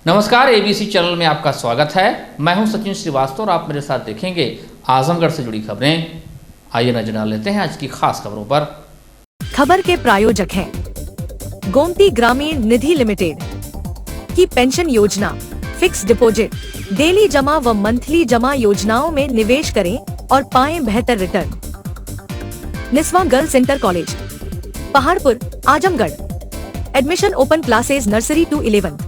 नमस्कार, ABC channel में आपका स्वागत है। मैं हूं सचिन श्रीवास्तव और आप मेरे साथ देखेंगे आजमगढ़ से जुड़ी खबरें। आइए नजर डाल लेते हैं आज की खास खबरों पर। खबर के प्रायोजक हैं गोमती ग्रामीण निधि लिमिटेड की पेंशन योजना, फिक्स डिपॉजिट, डेली जमा व मंथली जमा योजनाओं में निवेश करें और पाएं बेहतर return. Niswa girls inter college, Paharpur, Azamgarh. Admission open classes nursery to 11th।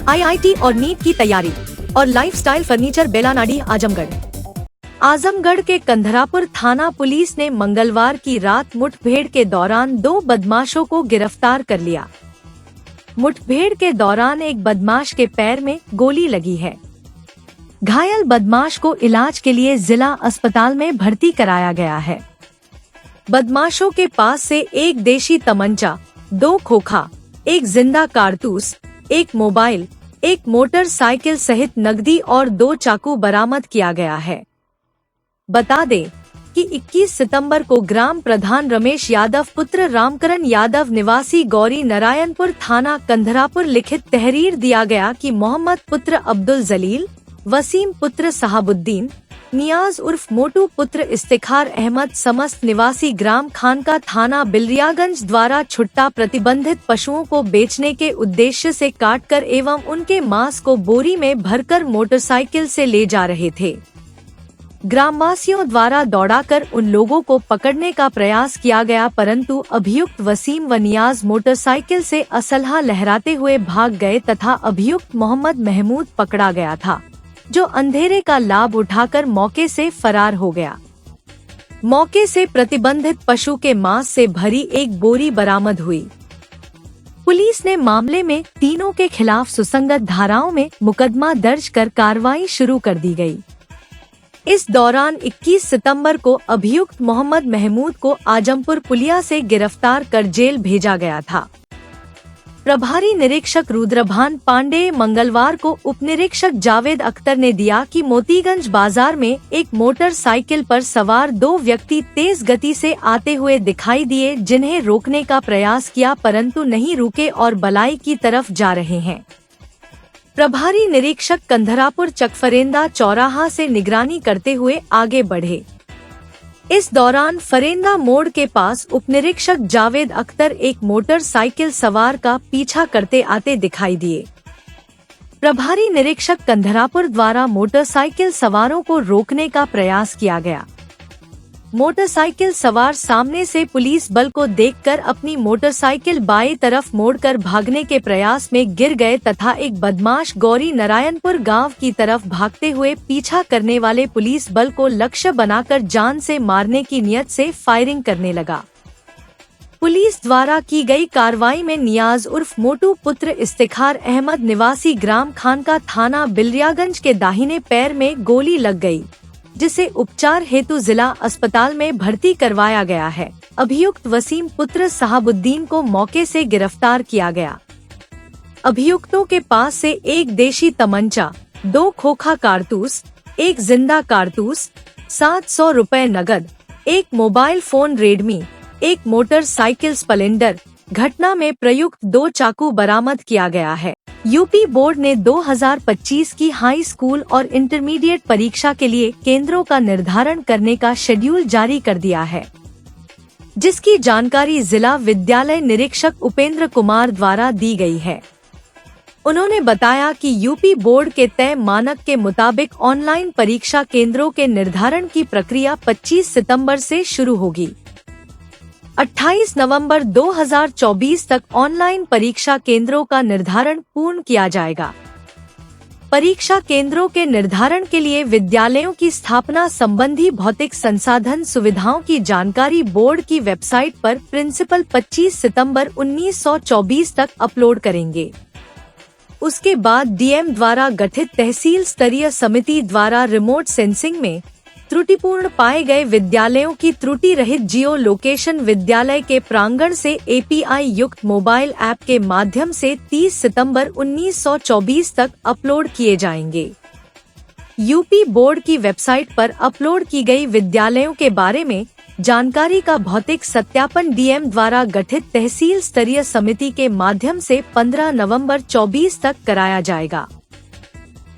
IIT और नीट की तैयारी और लाइफस्टाइल फर्नीचर बेलानाडी, आजमगढ़। आजमगढ़ के कंधरापुर थाना पुलिस ने मंगलवार की रात मुठभेड़ के दौरान 2 बदमाशों को गिरफ्तार कर लिया। मुठभेड़ के दौरान एक बदमाश के पैर में गोली लगी है। घायल बदमाश को इलाज के लिए जिला अस्पताल में भर्ती कराया गया है। बदमाशों के पास से एक देशी तमंचा, 2 खोखा, एक जिंदा कारतूस, एक मोबाइल, एक मोटरसाइकिल सहित नकदी और 2 चाकू बरामद किया गया है। बता दें कि 21 सितंबर को ग्राम प्रधान रमेश यादव पुत्र रामकरण यादव निवासी गौरी नारायणपुर थाना कंधरापुर लिखित तहरीर दिया गया कि मोहम्मद पुत्र अब्दुल जलील, वसीम पुत्र सहाबुद्दीन, नियाज उर्फ मोटू पुत्र इफ्तिखार अहमद समस्त निवासी ग्राम खानका थाना बिलरियागंज द्वारा छुट्टा प्रतिबंधित पशुओं को बेचने के उद्देश्य से काटकर एवं उनके मांस को बोरी में भरकर मोटरसाइकिल से ले जा रहे थे। ग्रामवासियों द्वारा दौड़ाकर उन लोगों को पकड़ने का प्रयास किया गया, परंतु अभियुक्त वसीम व नियाज मोटरसाइकिल से असलहा लहराते हुए भाग गए तथा अभियुक्त मोहम्मद महमूद पकड़ा गया था, जो अंधेरे का लाभ उठाकर मौके से फरार हो गया। मौके से प्रतिबंधित पशु के मांस से भरी एक बोरी बरामद हुई। पुलिस ने मामले में तीनों के खिलाफ सुसंगत धाराओं में मुकदमा दर्ज कर कार्रवाई शुरू कर दी गई। इस दौरान 21 सितंबर को अभियुक्त मोहम्मद महमूद को आजमपुर पुलिया से गिरफ्तार कर जेल भेजा गया था। प्रभारी निरीक्षक रुद्रभान पांडे मंगलवार को उप निरीक्षक जावेद अख्तर ने दिया कि मोतीगंज बाजार में एक मोटरसाइकिल पर सवार 2 व्यक्ति तेज गति से आते हुए दिखाई दिए, जिन्हें रोकने का प्रयास किया परंतु नहीं रुके और बलाई की तरफ जा रहे हैं। प्रभारी निरीक्षक कंधरापुर चकफरेंदा चौराहा से निगरानी करते हुए आगे बढ़े। इस दौरान फरेंदा मोड़ के पास उप निरीक्षक जावेद अख्तर एक मोटरसाइकिल सवार का पीछा करते आते दिखाई दिए। प्रभारी निरीक्षक कंधरापुर द्वारा मोटरसाइकिल सवारों को रोकने का प्रयास किया गया। मोटरसाइकिल सवार सामने से पुलिस बल को देखकर अपनी मोटरसाइकिल बाएं तरफ मोड़कर भागने के प्रयास में गिर गए तथा एक बदमाश गौरी नारायणपुर गांव की तरफ भागते हुए पीछा करने वाले पुलिस बल को लक्ष्य बनाकर जान से मारने की नियत से फायरिंग करने लगा। पुलिस द्वारा की गई कार्रवाई में नियाज उर्फ मोटू पुत्र इफ्तिखार अहमद निवासी ग्राम खानका थाना बिलरियागंज के दाहिने पैर में गोली लग गई, जिसे उपचार हेतु जिला अस्पताल में भर्ती करवाया गया है। अभियुक्त वसीम पुत्र सहाबुद्दीन को मौके से गिरफ्तार किया गया। अभियुक्तों के पास से एक देशी तमंचा, 2 खोखा कारतूस, एक जिंदा कारतूस, 700 रुपए नगद, एक मोबाइल फोन रेडमी, एक मोटरसाइकिल स्प्लेंडर, घटना में प्रयुक्त 2 चाकू बरामद किया गया है। यूपी बोर्ड ने 2025 की हाई स्कूल और इंटरमीडिएट परीक्षा के लिए केंद्रों का निर्धारण करने का शेड्यूल जारी कर दिया है, जिसकी जानकारी जिला विद्यालय निरीक्षक उपेंद्र कुमार द्वारा दी गई है। उन्होंने बताया कि यूपी बोर्ड के तय मानक के मुताबिक ऑनलाइन परीक्षा केंद्रों के निर्धारण की प्रक्रिया 25 सितंबर से शुरू होगी। 28 नवंबर 2024 तक ऑनलाइन परीक्षा केंद्रों का निर्धारण पूर्ण किया जाएगा। परीक्षा केंद्रों के निर्धारण के लिए विद्यालयों की स्थापना संबंधी भौतिक संसाधन सुविधाओं की जानकारी बोर्ड की वेबसाइट पर प्रिंसिपल 25 सितंबर 1924 तक अपलोड करेंगे। उसके बाद डीएम द्वारा गठित तहसील स्तरीय समिति द्वारा रिमोट सेंसिंग में त्रुटिपूर्ण पाए गए विद्यालयों की त्रुटि रहित जियो लोकेशन विद्यालय के प्रांगण से एपीआई युक्त मोबाइल ऐप के माध्यम से 30 सितंबर 1924 तक अपलोड किए जाएंगे। यूपी बोर्ड की वेबसाइट पर अपलोड की गई विद्यालयों के बारे में जानकारी का भौतिक सत्यापन डीएम द्वारा गठित तहसील स्तरीय समिति के माध्यम से 15 नवंबर 24 तक कराया जाएगा।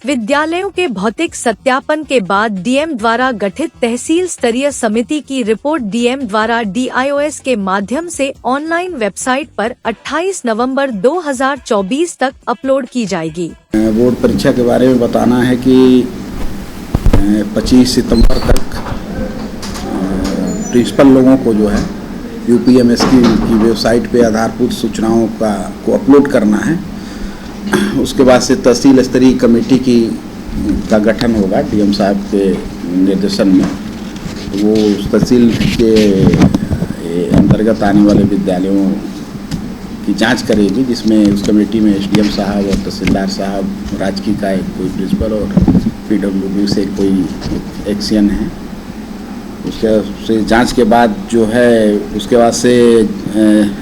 विद्यालयों के भौतिक सत्यापन के बाद डीएम द्वारा गठित तहसील स्तरीय समिति की रिपोर्ट डीएम द्वारा DIOS के माध्यम से ऑनलाइन वेबसाइट पर 28 नवंबर 2024 तक अपलोड की जाएगी। बोर्ड परीक्षा के बारे में बताना है कि 25 सितंबर तक प्रिंसिपल लोगों को जो है UPMS की वेबसाइट पे आधारभूत सूचनाओं को अपलोड करना है। उसके बाद से तहसील स्तरीय कमेटी का गठन होगा डीएम साहब के निर्देशन में। वो उस तहसील के अंतर्गत आने वाले विद्यालयों की जांच करेगी, जिसमें उस कमेटी में SDM साहब और तहसीलदार साहब, राजकीय का एक कोई प्रिंसिपल और PWD से कोई एक्शन है। उसके जांच के बाद जो है उसके बाद से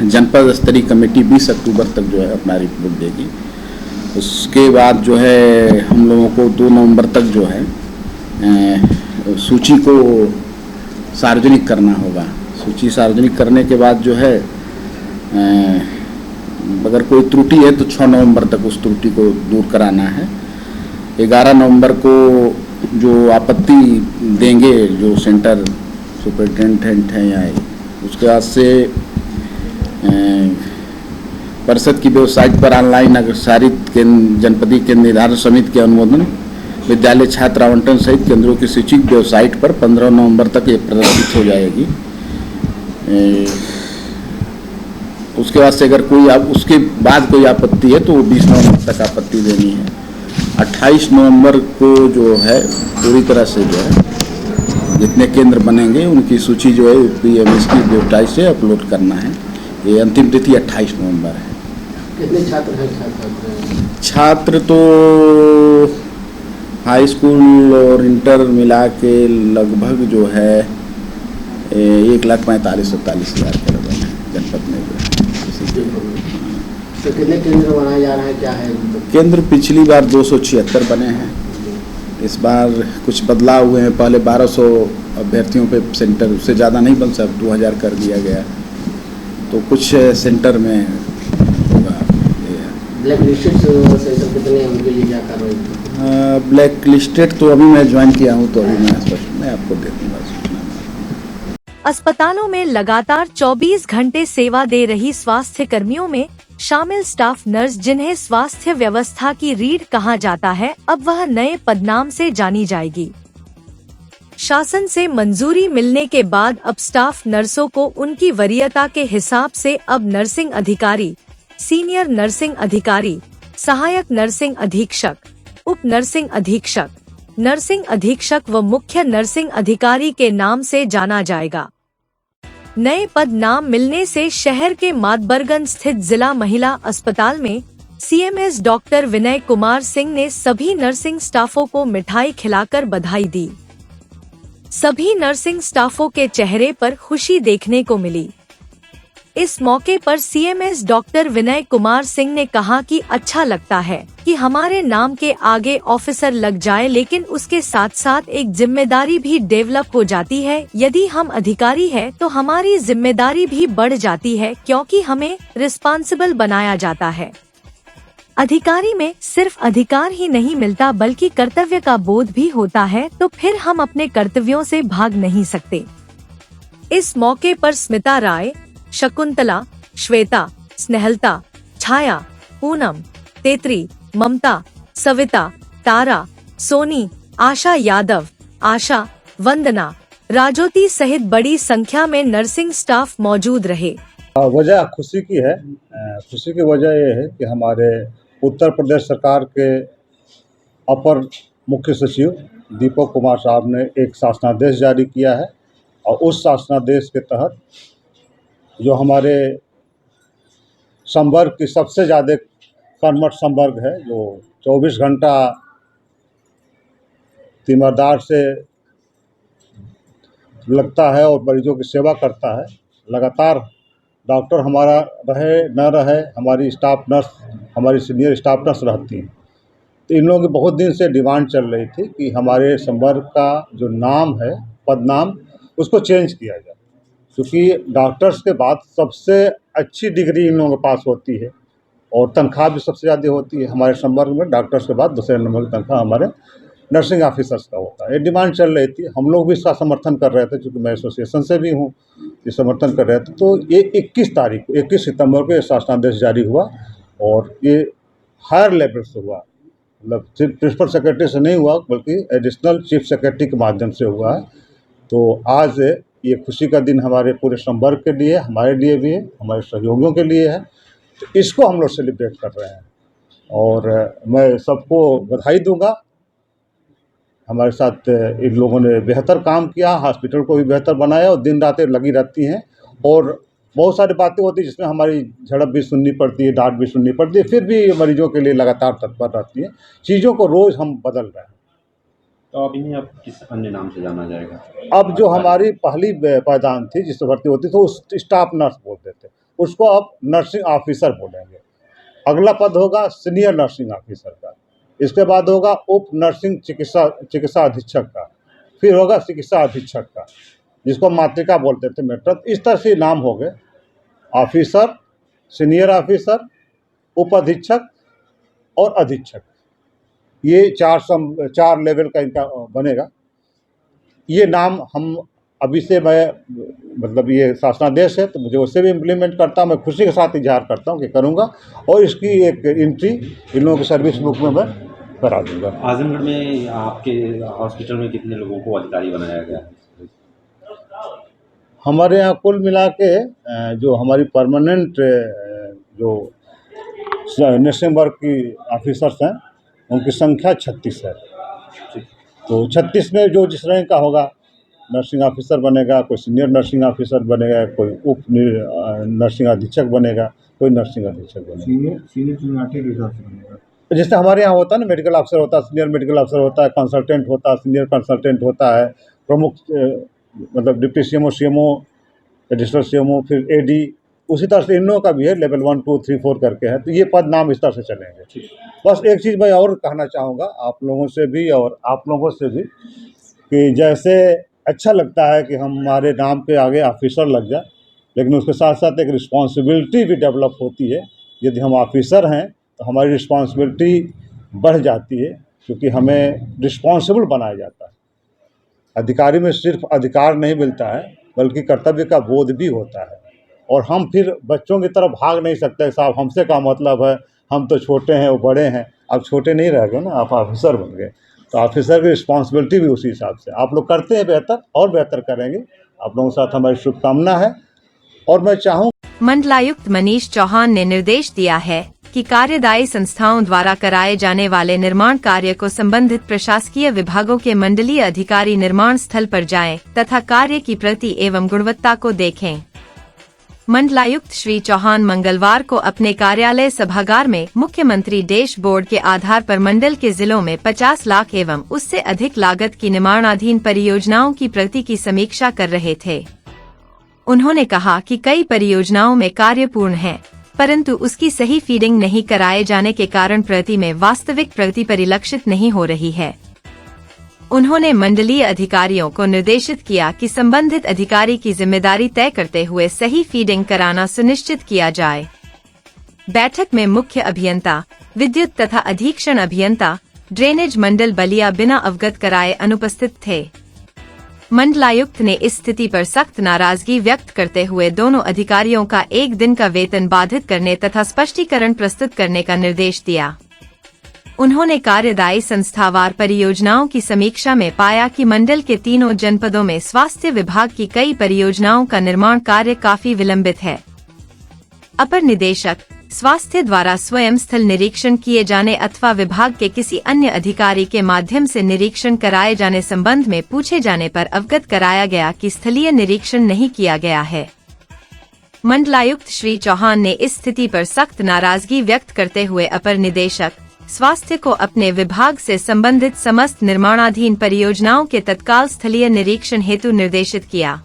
जनपद स्तरीय कमेटी 20 अक्टूबर तक जो है अपना रिपोर्ट देगी। उसके बाद जो है हम लोगों को 2 नवंबर तक जो है सूची को सार्वजनिक करना होगा। सूची सार्वजनिक करने के बाद जो है अगर कोई त्रुटि है तो 6 नवंबर तक उस त्रुटि को दूर कराना है। 11 नवंबर को जो आपत्ति देंगे जो सेंटर सुपरिटेंडेंट हैं या उसके बाद से परिषद की वेबसाइट पर ऑनलाइन अग्रसारित जनपदीय केंद्र निर्धारण समिति के अनुमोदन विद्यालय छात्र आवंटन सहित केंद्रों की सूची वेबसाइट पर 15 नवंबर तक ये प्रदर्शित हो जाएगी। उसके बाद से अगर उसके बाद कोई आपत्ति है तो वो 20 नवंबर तक आपत्ति देनी है। 28 नवंबर को जो है पूरी तरह से जो है जितने केंद्र बनेंगे उनकी सूची जो है UPMS की वेबसाइट से अपलोड करना है। ये अंतिम तिथि 28 नवंबर है। कितने छात्र हैं? छात्र तो हाई स्कूल और इंटर मिला के लगभग जो है 1,45,47,000 के लगभग है जनपद में जो है। तो कितने केंद्र बनाए जा रहे हैं, क्या है? केंद्र पिछली बार 276 बने हैं। इस बार कुछ बदलाव हुए हैं। पहले 1200 अभ्यर्थियों पे सेंटर, उससे ज़्यादा नहीं बन सकता, 2000 कर दिया गया। तो कुछ सेंटर में होगा। ब्लैक लिस्टेड सेंटर कितने हैं, उनके लिए क्या कार्रवाई? ब्लैक लिस्टेड तो अभी मैं ज्वाइन किया हूँ, तो अभी मैं आपको दे दूँगा सूचना। अस्पतालों में लगातार 24 घंटे सेवा दे रही स्वास्थ्य कर्मियों में शामिल स्टाफ नर्स, जिन्हें स्वास्थ्य व्यवस्था की रीढ़ कहा जाता है, अब वह नए पदनाम से जानी जाएगी। शासन से मंजूरी मिलने के बाद अब स्टाफ नर्सों को उनकी वरीयता के हिसाब से अब नर्सिंग अधिकारी, सीनियर नर्सिंग अधिकारी, सहायक नर्सिंग अधीक्षक, उप नर्सिंग अधीक्षक, नर्सिंग अधीक्षक व मुख्य नर्सिंग अधिकारी के नाम से जाना जाएगा। नए पद नाम मिलने से शहर के मातबरगंज स्थित जिला महिला अस्पताल में CMS डॉक्टर विनय कुमार सिंह ने सभी नर्सिंग स्टाफों को मिठाई खिलाकर बधाई दी। सभी नर्सिंग स्टाफों के चेहरे पर खुशी देखने को मिली। इस मौके पर CMS डॉक्टर विनय कुमार सिंह ने कहा कि अच्छा लगता है कि हमारे नाम के आगे ऑफिसर लग जाए, लेकिन उसके साथ साथ एक जिम्मेदारी भी डेवलप हो जाती है। यदि हम अधिकारी हैं तो हमारी जिम्मेदारी भी बढ़ जाती है, क्योंकि हमें रिस्पॉन्सिबल बनाया जाता है। अधिकारी में सिर्फ अधिकार ही नहीं मिलता, बल्कि कर्तव्य का बोध भी होता है, तो फिर हम अपने कर्तव्यों से भाग नहीं सकते। इस मौके पर स्मिता राय, शकुंतला, श्वेता, स्नेहलता, छाया, पूनम, तेत्री, ममता, सविता, तारा, सोनी, आशा यादव, आशा, वंदना, राजोती सहित बड़ी संख्या में नर्सिंग स्टाफ मौजूद रहे। वजह खुशी की है। खुशी की वजह यह है कि हमारे उत्तर प्रदेश सरकार के अपर मुख्य सचिव दीपक कुमार साहब ने एक शासनादेश जारी किया है, और उस शासनादेश के तहत जो हमारे संवर्ग की सबसे ज़्यादा कर्मठ संवर्ग है, जो 24 घंटा तीमारदार से लगता है और मरीजों की सेवा करता है, लगातार डॉक्टर हमारा रहे न रहे, हमारी स्टाफ नर्स, हमारी सीनियर स्टाफ नर्स रहती हैं। तो इन लोगों की बहुत दिन से डिमांड चल रही थी कि हमारे संवर्ग का जो नाम है, पदनाम, उसको चेंज किया जाए। क्योंकि डॉक्टर्स के बाद सबसे अच्छी डिग्री इन लोगों के पास होती है और तनख्वाह भी सबसे ज़्यादा होती है। हमारे संवर्ग में डॉक्टर्स के बाद दूसरे नंबर की तनख्वाह हमारे नर्सिंग ऑफिसर्स का होता है। ये डिमांड चल रही थी, हम लोग भी इसका समर्थन कर रहे थे, क्योंकि मैं एसोसिएशन से भी हूँ, ये समर्थन कर रहे थे। तो ये 21 सितंबर को ये शासनादेश जारी हुआ और ये हायर लेवल से हुआ, मतलब सिर्फ प्रिंसिपल सेक्रेटरी से नहीं हुआ बल्कि एडिशनल चीफ सेक्रेटरी के माध्यम से हुआ है। तो आज ये खुशी का दिन हमारे पूरे संवर्ग के लिए, हमारे लिए भी है, हमारे सहयोगियों के लिए है। तो इसको हम लोग सेलिब्रेट कर रहे हैं और मैं सबको बधाई दूंगा। हमारे साथ इन लोगों ने बेहतर काम किया, हॉस्पिटल को भी बेहतर बनाया और दिन रातें लगी रहती हैं और बहुत सारी बातें होती हैं जिसमें हमारी झड़प भी सुननी पड़ती है, डांट भी सुननी पड़ती है, फिर भी मरीजों के लिए लगातार तत्पर रहती है। चीज़ों को रोज़ हम बदल रहे हैं। तो अब इन्हें अब किस अन्य नाम से जाना जाएगा? अब जो हमारी पहली पायदान थी जिससे भर्ती होती तो उस स्टाफ नर्स बोलते थे, उसको अब नर्सिंग ऑफिसर बोलेंगे। अगला पद होगा सीनियर नर्सिंग ऑफिसर का, इसके बाद होगा उप नर्सिंग चिकित्सा अधीक्षक का, फिर होगा चिकित्सा अधीक्षक का, जिसको मातृका बोलते थे मेट्रन। इस तरह से नाम हो गए ऑफिसर, सीनियर ऑफिसर, उप अधीक्षक और अधीक्षक। ये चार लेवल का इनका बनेगा। ये नाम हम अभी से मैं मतलब ये शासनादेश है तो मुझे उससे भी इम्प्लीमेंट करता हूँ, मैं खुशी के साथ इजहार करता हूँ कि करूँगा और इसकी एक एंट्री इन लोगों की सर्विस बुक में मैं करा दूँगा। आजमगढ़ में आपके हॉस्पिटल में कितने लोगों को अधिकारी बनाया गया है? हमारे यहाँ कुल मिला के जो हमारी परमानेंट जो नर्सिंग वर्ग की ऑफिसर्स हैं उनकी संख्या 36 है। तो 36 में जो जिस रैंक का होगा, नर्सिंग ऑफिसर बनेगा, कोई सीनियर नर्सिंग ऑफिसर बनेगा, कोई उप नर्सिंग अधीक्षक बनेगा, कोई नर्सिंग अधीक्षक बनेगा। जैसे हमारे यहाँ होता है ना, मेडिकल अफसर होता है, सीनियर मेडिकल अफसर होता है, कंसल्टेंट होता है, सीनियर कंसल्टेंट होता है, प्रमुख मतलब डिप्टी सीएमओ, एडिशनल सीएमओ, फिर एडी। उसी तरह से इन लोगों का भी है, लेवल 1, 2, 3, 4 करके है। तो ये पद नाम इस तरह से चलेंगे। बस एक चीज़ मैं और कहना चाहूँगा आप लोगों से भी और आप लोगों से भी कि जैसे अच्छा लगता है कि हमारे नाम के आगे ऑफिसर लग जाए, लेकिन उसके साथ साथ एक रिस्पॉन्सिबिलिटी भी डेवलप होती है। यदि हम ऑफिसर हैं तो हमारी रिस्पॉन्सिबिलिटी बढ़ जाती है, क्योंकि हमें रिस्पॉन्सिबल बनाया जाता है। अधिकारी में सिर्फ अधिकार नहीं मिलता है बल्कि कर्तव्य का बोध भी होता है। और हम फिर बच्चों की तरफ भाग नहीं सकते, साहब हमसे क्या मतलब है, हम तो छोटे हैं वो बड़े हैं। आप छोटे नहीं रह गए ना, आप ऑफिसर बन गए। तो ऑफिसर की रिस्पॉन्सिबिलिटी भी उसी हिसाब से आप लोग करते हैं, बेहतर और बेहतर करेंगे। आप लोगों के साथ हमारी शुभकामना है और मैं चाहूँ। मंडलायुक्त मनीष चौहान ने निर्देश दिया है कि कार्यदायी संस्थाओं द्वारा कराए जाने वाले निर्माण कार्य को संबंधित प्रशासकीय विभागों के मंडलीय अधिकारी निर्माण स्थल पर जाएं तथा कार्य की प्रगति एवं गुणवत्ता को देखें। मंडलायुक्त श्री चौहान मंगलवार को अपने कार्यालय सभागार में मुख्यमंत्री डैशबोर्ड के आधार पर मंडल के जिलों में 50 लाख एवं उससे अधिक लागत की निर्माणाधीन परियोजनाओं की प्रगति की समीक्षा कर रहे थे। उन्होंने कहा कि कई परियोजनाओं में कार्य पूर्ण है, परंतु उसकी सही फीडिंग नहीं कराए जाने के कारण प्रगति में वास्तविक प्रगति परिलक्षित नहीं हो रही है। उन्होंने मंडलीय अधिकारियों को निर्देशित किया कि संबंधित अधिकारी की जिम्मेदारी तय करते हुए सही फीडिंग कराना सुनिश्चित किया जाए। बैठक में मुख्य अभियंता, विद्युत तथा अधीक्षण अभियंता, ड्रेनेज मंडल बलिया बिना अवगत कराए अनुपस्थित थे। मंडलायुक्त ने इस स्थिति पर सख्त नाराजगी व्यक्त करते हुए दोनों अधिकारियों का 1 दिन का वेतन बाधित करने तथा स्पष्टीकरण प्रस्तुत करने का निर्देश दिया। उन्होंने कार्यदायी संस्थावार परियोजनाओं की समीक्षा में पाया कि मंडल के तीनों जनपदों में स्वास्थ्य विभाग की कई परियोजनाओं का निर्माण कार्य काफी विलंबित है। अपर निदेशक स्वास्थ्य द्वारा स्वयं स्थल निरीक्षण किए जाने अथवा विभाग के किसी अन्य अधिकारी के माध्यम से निरीक्षण कराए जाने संबंध में पूछे जाने पर अवगत कराया गया कि स्थलीय निरीक्षण नहीं किया गया है। मंडलायुक्त श्री चौहान ने इस स्थिति पर सख्त नाराजगी व्यक्त करते हुए अपर निदेशक स्वास्थ्य को अपने विभाग से संबंधित समस्त निर्माणाधीन परियोजनाओं के तत्काल स्थलीय निरीक्षण हेतु निर्देशित किया।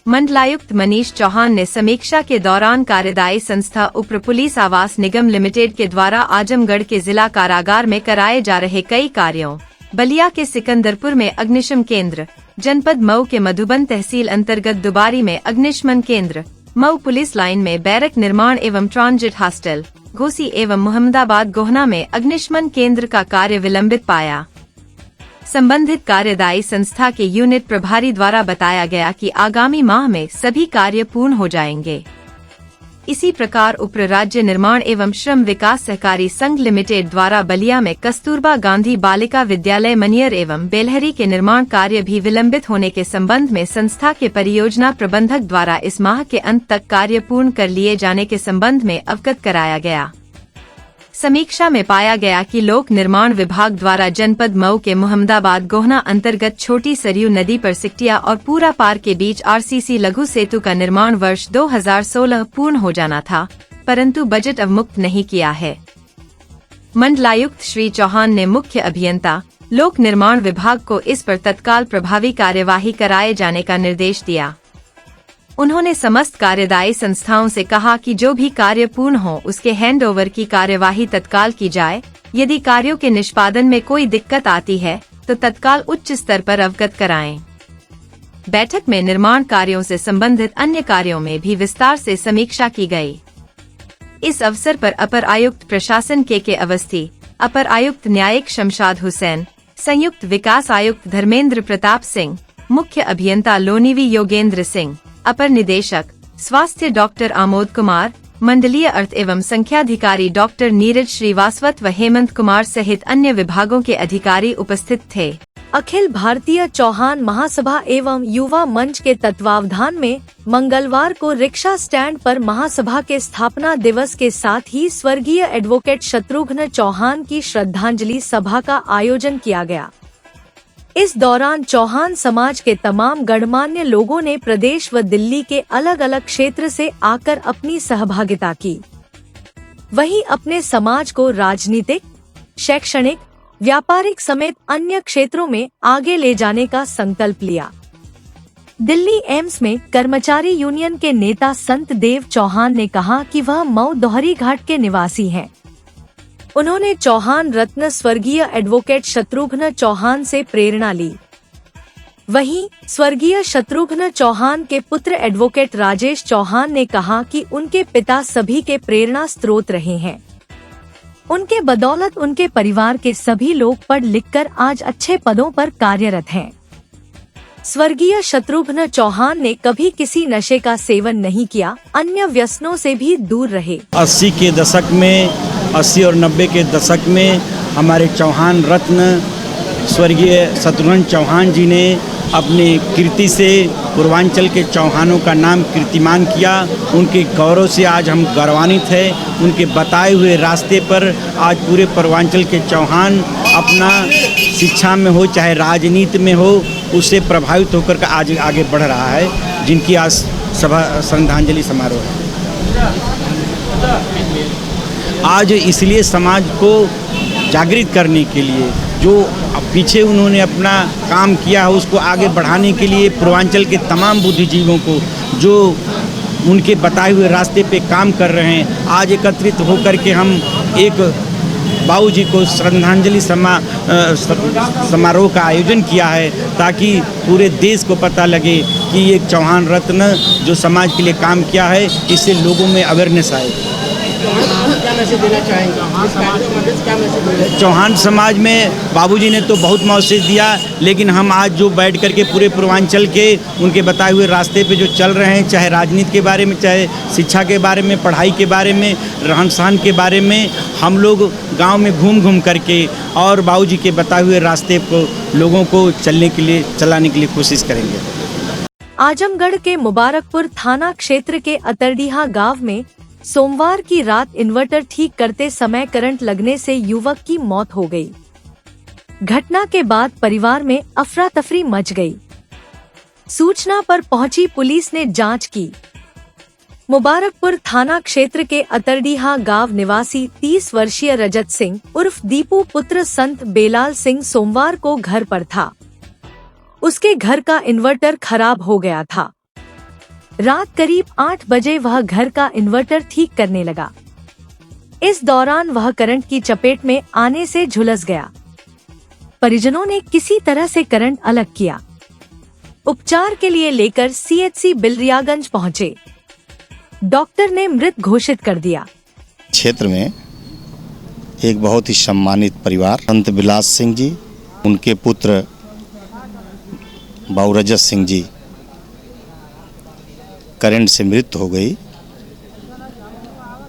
मंडलायुक्त मनीष चौहान ने समीक्षा के दौरान कार्यदायी संस्था उप्र पुलिस आवास निगम लिमिटेड के द्वारा आजमगढ़ के जिला कारागार में कराए जा रहे कई कार्यों, बलिया के सिकंदरपुर में अग्निशमन केंद्र, जनपद मऊ के मधुबन तहसील अंतर्गत दुबारी में अग्निशमन केंद्र, मऊ पुलिस लाइन में बैरक निर्माण एवं ट्रांजिट हॉस्टल, घोसी एवं मोहम्मदाबाद गोहना में अग्निशमन केंद्र का कार्य विलंबित पाया। संबंधित कार्यदायी संस्था के यूनिट प्रभारी द्वारा बताया गया कि आगामी माह में सभी कार्य पूर्ण हो जाएंगे। इसी प्रकार उप राज्य निर्माण एवं श्रम विकास सहकारी संघ लिमिटेड द्वारा बलिया में कस्तूरबा गांधी बालिका विद्यालय मनियर एवं बेलहरी के निर्माण कार्य भी विलंबित होने के संबंध में संस्था के परियोजना प्रबंधक द्वारा इस माह के अंत तक कार्य पूर्ण कर लिए जाने के संबंध में अवगत कराया गया। समीक्षा में पाया गया कि लोक निर्माण विभाग द्वारा जनपद मऊ के मोहम्मदाबाद गोहना अंतर्गत छोटी सरयू नदी पर सिकटिया और पूरा पार के बीच आरसीसी लघु सेतु का निर्माण वर्ष 2016 पूर्ण हो जाना था, परंतु बजट अवमुक्त नहीं किया है। मंडलायुक्त श्री चौहान ने मुख्य अभियंता लोक निर्माण विभाग को इस पर तत्काल प्रभावी कार्यवाही कराए जाने का निर्देश दिया। उन्होंने समस्त कार्यदायी संस्थाओं से कहा कि जो भी कार्य पूर्ण हो उसके हैंडओवर की कार्यवाही तत्काल की जाए। यदि कार्यों के निष्पादन में कोई दिक्कत आती है तो तत्काल उच्च स्तर पर अवगत कराएं। बैठक में निर्माण कार्यों से संबंधित अन्य कार्यों में भी विस्तार से समीक्षा की गई। इस अवसर पर अपर आयुक्त प्रशासन के अवस्थी, अपर आयुक्त न्यायिक शमशाद हुसैन, संयुक्त विकास आयुक्त धर्मेंद्र प्रताप सिंह, मुख्य अभियंता लोनीवी योगेंद्र सिंह, अपर निदेशक स्वास्थ्य डॉक्टर आमोद कुमार, मंडलीय अर्थ एवं संख्याधिकारी डॉक्टर नीरज श्रीवास्तव व हेमंत कुमार सहित अन्य विभागों के अधिकारी उपस्थित थे। अखिल भारतीय चौहान महासभा एवं युवा मंच के तत्वावधान में मंगलवार को रिक्शा स्टैंड पर महासभा के स्थापना दिवस के साथ ही स्वर्गीय एडवोकेट शत्रुघ्न चौहान की श्रद्धांजलि सभा का आयोजन किया गया। इस दौरान चौहान समाज के तमाम गणमान्य लोगों ने प्रदेश व दिल्ली के अलग अलग क्षेत्र से आकर अपनी सहभागिता की। वहीं अपने समाज को राजनीतिक, शैक्षणिक, व्यापारिक समेत अन्य क्षेत्रों में आगे ले जाने का संकल्प लिया। दिल्ली एम्स में कर्मचारी यूनियन के नेता संत देव चौहान ने कहा कि वह मऊ दोहरी घाट के निवासी हैं। उन्होंने चौहान रत्न स्वर्गीय एडवोकेट शत्रुघ्न चौहान से प्रेरणा ली। वहीं स्वर्गीय शत्रुघ्न चौहान के पुत्र एडवोकेट राजेश चौहान ने कहा कि उनके पिता सभी के प्रेरणा स्रोत रहे हैं। उनके बदौलत उनके परिवार के सभी लोग पढ़ लिखकर आज अच्छे पदों पर कार्यरत हैं। स्वर्गीय शत्रुघ्न चौहान ने कभी किसी नशे का सेवन नहीं किया, अन्य व्यसनों से भी दूर रहे। 80 के दशक में, 80 और 90 के दशक में हमारे चौहान रत्न स्वर्गीय शत्रुघ्न चौहान जी ने अपने कीर्ति से पूर्वांचल के चौहानों का नाम कीर्तिमान किया। उनके गौरव से आज हम गौरवान्वित हैं। उनके बताए हुए रास्ते पर आज पूरे पूर्वांचल के चौहान अपना शिक्षा में हो चाहे राजनीति में हो उससे प्रभावित होकर आज आगे बढ़ रहा है, जिनकी आज सभा श्रद्धांजलि समारोह है। आज इसलिए समाज को जागृत करने के लिए जो पीछे उन्होंने अपना काम किया है उसको आगे बढ़ाने के लिए पूर्वांचल के तमाम बुद्धिजीवियों को जो उनके बताए हुए रास्ते पे काम कर रहे हैं, आज एकत्रित होकर के हम एक बाबूजी को श्रद्धांजलि समारोह का आयोजन किया है ताकि पूरे देश को पता लगे कि एक चौहान रत्न जो समाज के लिए काम किया है, इससे लोगों में अवेयरनेस आए। क्या मैसेज देना चाहेंगे? चौहान समाज में बाबूजी ने तो बहुत मैसेज दिया, लेकिन हम आज जो बैठ करके पूरे पूर्वांचल के उनके बताए हुए रास्ते पे जो चल रहे हैं, चाहे राजनीति के बारे में, चाहे शिक्षा के बारे में, पढ़ाई के बारे में, रहन सहन के बारे में, हम लोग गांव में घूम घूम करके और बाबूजी के बताए हुए रास्ते को लोगों को चलाने के लिए कोशिश करेंगे। आजमगढ़ के मुबारकपुर थाना क्षेत्र के अतरडीहा गांव में सोमवार की रात इन्वर्टर ठीक करते समय करंट लगने से युवक की मौत हो गई। घटना के बाद परिवार में अफरा तफरी मच गई। सूचना पर पहुंची पुलिस ने जांच की। मुबारकपुर थाना क्षेत्र के अतरडीहा गांव निवासी 30 वर्षीय रजत सिंह उर्फ दीपू पुत्र संत बेलाल सिंह सोमवार को घर पर था। उसके घर का इन्वर्टर खराब हो गया था। रात करीब 8 बजे वह घर का इन्वर्टर ठीक करने लगा। इस दौरान वह करंट की चपेट में आने से झुलस गया। परिजनों ने किसी तरह से करंट अलग किया। उपचार के लिए लेकर सीएचसी बिलरियागंज पहुंचे। डॉक्टर ने मृत घोषित कर दिया। क्षेत्र में एक बहुत ही सम्मानित परिवार संत विलास सिंह जी, उनके पुत्र बाबूरजत सिंह जी करंट से मृत्यु हो गई,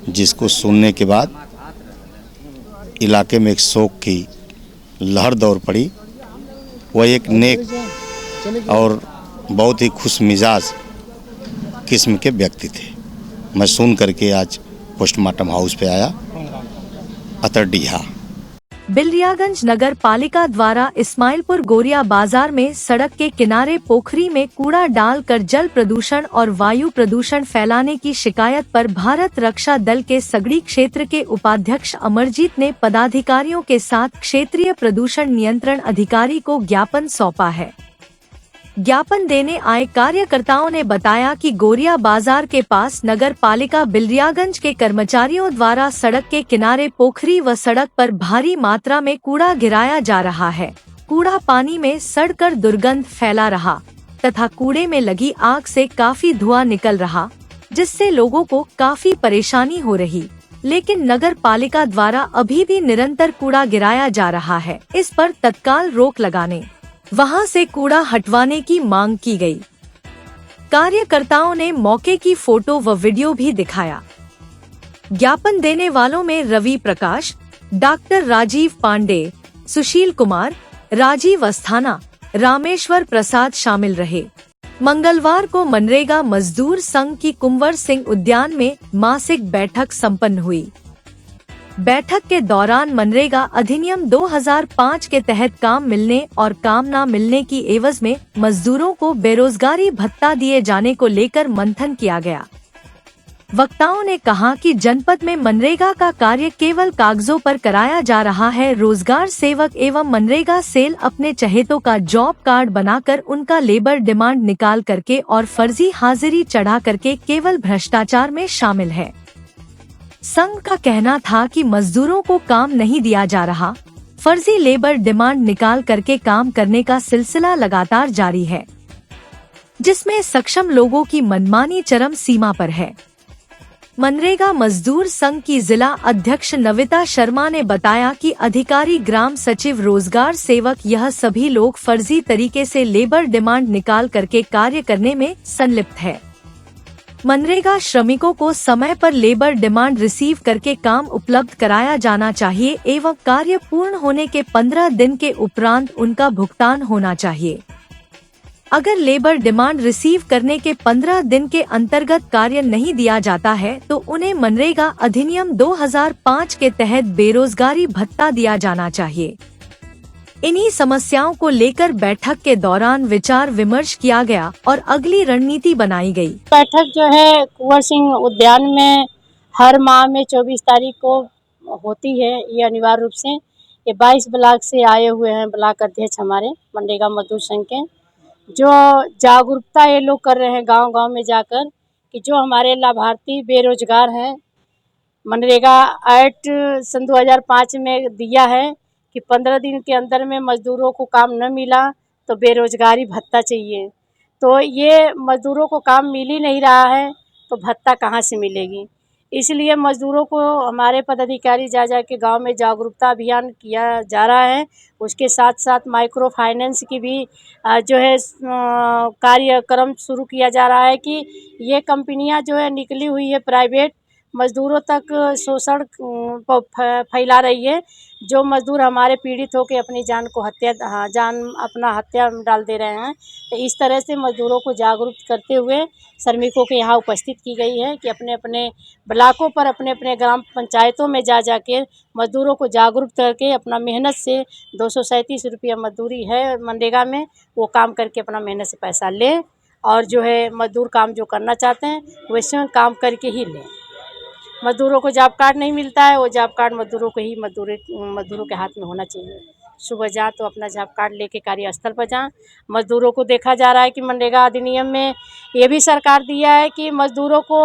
जिसको सुनने के बाद इलाके में एक शोक की लहर दौड़ पड़ी। वह एक नेक और बहुत ही खुश मिजाज किस्म के व्यक्ति थे। मैं सुन करके आज पोस्टमार्टम हाउस पे आया अतरडीहा। बिलरियागंज नगर पालिका द्वारा इस्माइलपुर गोरिया बाजार में सड़क के किनारे पोखरी में कूड़ा डालकर जल प्रदूषण और वायु प्रदूषण फैलाने की शिकायत पर भारत रक्षा दल के सगड़ी क्षेत्र के उपाध्यक्ष अमरजीत ने पदाधिकारियों के साथ क्षेत्रीय प्रदूषण नियंत्रण अधिकारी को ज्ञापन सौंपा है। ज्ञापन देने आए कार्यकर्ताओं ने बताया कि गोरिया बाजार के पास नगर पालिका बिलरियागंज के कर्मचारियों द्वारा सड़क के किनारे पोखरी व सड़क पर भारी मात्रा में कूड़ा गिराया जा रहा है। कूड़ा पानी में सड़कर दुर्गंध फैला रहा तथा कूड़े में लगी आग से काफी धुआं निकल रहा, जिससे लोगों को काफी परेशानी हो रही। लेकिन नगर पालिका द्वारा अभी भी निरंतर कूड़ा गिराया जा रहा है। इस पर तत्काल रोक लगाने, वहां से कूड़ा हटवाने की मांग की गई। कार्यकर्ताओं ने मौके की फोटो व वीडियो भी दिखाया। ज्ञापन देने वालों में रवि प्रकाश, डॉक्टर राजीव पांडे, सुशील कुमार, राजीव अस्थाना, रामेश्वर प्रसाद शामिल रहे। मंगलवार को मनरेगा मजदूर संघ की कुंवर सिंह उद्यान में मासिक बैठक संपन्न हुई। बैठक के दौरान मनरेगा अधिनियम 2005 के तहत काम मिलने और काम न मिलने की एवज में मजदूरों को बेरोजगारी भत्ता दिए जाने को लेकर मंथन किया गया। वक्ताओं ने कहा कि जनपद में मनरेगा का कार्य केवल कागजों पर कराया जा रहा है। रोजगार सेवक एवं मनरेगा सेल अपने चहेतों का जॉब कार्ड बनाकर उनका लेबर डिमांड निकाल करके और फर्जी हाजिरी चढ़ा करके केवल भ्रष्टाचार में शामिल है। संघ का कहना था कि मजदूरों को काम नहीं दिया जा रहा, फर्जी लेबर डिमांड निकाल करके काम करने का सिलसिला लगातार जारी है, जिसमें सक्षम लोगों की मनमानी चरम सीमा पर है। मनरेगा मजदूर संघ की जिला अध्यक्ष नविता शर्मा ने बताया कि अधिकारी, ग्राम सचिव, रोजगार सेवक यह सभी लोग फर्जी तरीके से लेबर डिमांड निकाल करके कार्य करने में संलिप्त है। मनरेगा श्रमिकों को समय पर लेबर डिमांड रिसीव करके काम उपलब्ध कराया जाना चाहिए एवं कार्य पूर्ण होने के 15 दिन के उपरांत उनका भुगतान होना चाहिए। अगर लेबर डिमांड रिसीव करने के 15 दिन के अंतर्गत कार्य नहीं दिया जाता है तो उन्हें मनरेगा अधिनियम 2005 के तहत बेरोजगारी भत्ता दिया जाना चाहिए। इन्हीं समस्याओं को लेकर बैठक के दौरान विचार विमर्श किया गया और अगली रणनीति बनाई गई। बैठक जो है कुंवर सिंह उद्यान में हर माह में 24 तारीख को होती है। ये अनिवार्य रूप से ये 22 ब्लॉक से आए हुए हैं ब्लॉक अध्यक्ष हमारे मनरेगा मजदूर संघ के, जो जागरूकता ये लोग कर रहे हैं गांव-गांव में जाकर कि जो हमारे लाभार्थी बेरोजगार हैं, मनरेगा एक्ट सन 2005 में दिया है कि 15 दिन के अंदर में मजदूरों को काम न मिला तो बेरोजगारी भत्ता चाहिए। तो ये मजदूरों को काम मिल ही नहीं रहा है तो भत्ता कहाँ से मिलेगी। इसलिए मजदूरों को हमारे पदाधिकारी जा के गांव में जागरूकता अभियान किया जा रहा है। उसके साथ साथ माइक्रो फाइनेंस की भी जो है कार्यक्रम शुरू किया जा रहा है कि ये कंपनियां जो है निकली हुई है प्राइवेट, मजदूरों तक शोषण फैला रही है। जो मजदूर हमारे पीड़ित होकर अपनी जान को हत्या डाल दे रहे हैं। तो इस तरह से मजदूरों को जागरूक करते हुए श्रमिकों के यहाँ उपस्थित की गई है कि अपने अपने ब्लॉकों पर, अपने अपने ग्राम पंचायतों में जा के मजदूरों को जागरूक करके अपना मेहनत से 237 रुपया मजदूरी है मनरेगा में, वो काम करके अपना मेहनत से पैसा लें और जो है मजदूर काम जो करना चाहते हैं वैसे काम करके ही लें। मजदूरों को जॉब कार्ड नहीं मिलता है, वो जॉब कार्ड मजदूरों को ही मजदूरों के हाथ में होना चाहिए। सुबह जा तो अपना जॉब कार्ड लेके कार्यस्थल पर जाएं। मजदूरों को देखा जा रहा है कि मनरेगा अधिनियम में ये भी सरकार दिया है कि मजदूरों को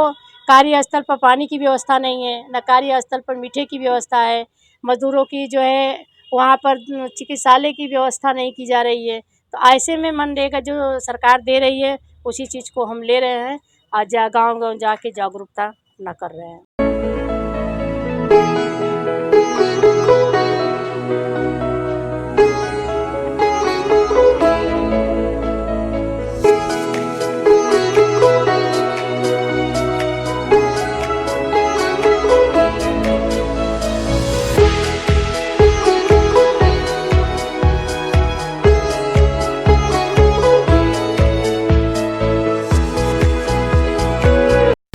कार्यस्थल पर पानी की व्यवस्था नहीं है, न कार्यस्थल पर मीठे की व्यवस्था है। मजदूरों की जो है वहाँ पर चिकित्सालय की व्यवस्था नहीं की जा रही है। तो ऐसे में मनरेगा जो सरकार दे रही है उसी चीज़ को हम ले रहे हैं और गाँव-गाँव जाके जागरूकता अपना कर रहे हैं।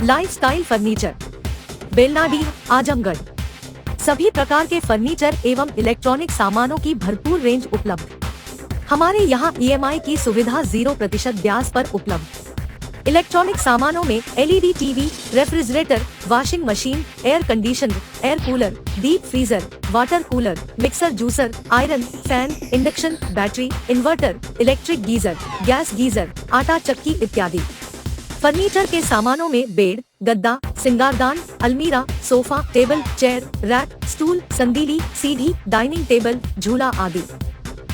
Lifestyle furniture, Belnadi, Azamgarh. सभी प्रकार के फर्नीचर एवं इलेक्ट्रॉनिक सामानों की भरपूर रेंज उपलब्ध। हमारे यहाँ EMI की सुविधा 0% ब्याज पर उपलब्ध। इलेक्ट्रॉनिक सामानों में LED TV, refrigerator, washing machine, air conditioner, air cooler, deep freezer, water cooler, mixer juicer, iron, fan, induction, battery, inverter, electric geyser, gas geyser, आटा चक्की इत्यादि। फर्नीचर के सामानों में बेड, गद्दा, सिंगारदान, अलमीरा, sofa, table, chair, rack, stool, संदीली, सीढ़ी, डाइनिंग टेबल, झूला आदि।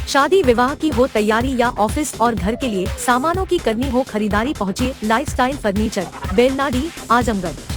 शादी विवाह की हो तैयारी या ऑफिस और घर के लिए सामानों की करनी हो खरीदारी, पहुँचिए लाइफस्टाइल फर्नीचर, बेलनाडी, आजमगढ़।